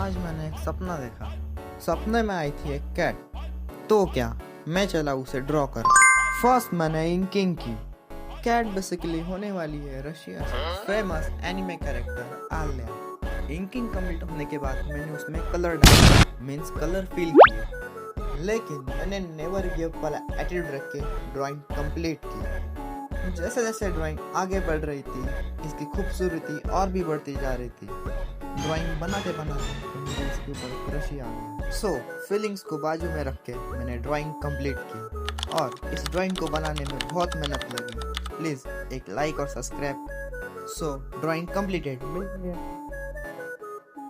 आज मैंने एक सपना देखा। सपने में आई थी एक कैट। तो क्या, मैं चला उसे ड्रॉ कर। फर्स्ट मैंने इंकिंग की। कैट बेसिकली होने वाली है रशिया से फेमस एनिमे कैरेक्टर आल्या। इंकिंग कंप्लीट होने के बाद मैंने उसमें कलर डाला, मीन्स कलर फिल किया। लेकिन मैंने नेवर गिव वाला एटीट्यूड रख के ड्राइंग कंप्लीट की। जैसे जैसे ड्राइंग आगे बढ़ रही थी, इसकी खूबसूरती और भी बढ़ती जा रही थी। ड्राइंग बनाते बनाते मुझे इसके ऊपर क्रश ही आ गया। सो फीलिंग्स को बाजू में रख के मैंने ड्राइंग कंप्लीट की और इस ड्राइंग को बनाने में बहुत मेहनत लगी। प्लीज़ एक लाइक और सब्सक्राइब। सो ड्राइंग कंप्लीटेड।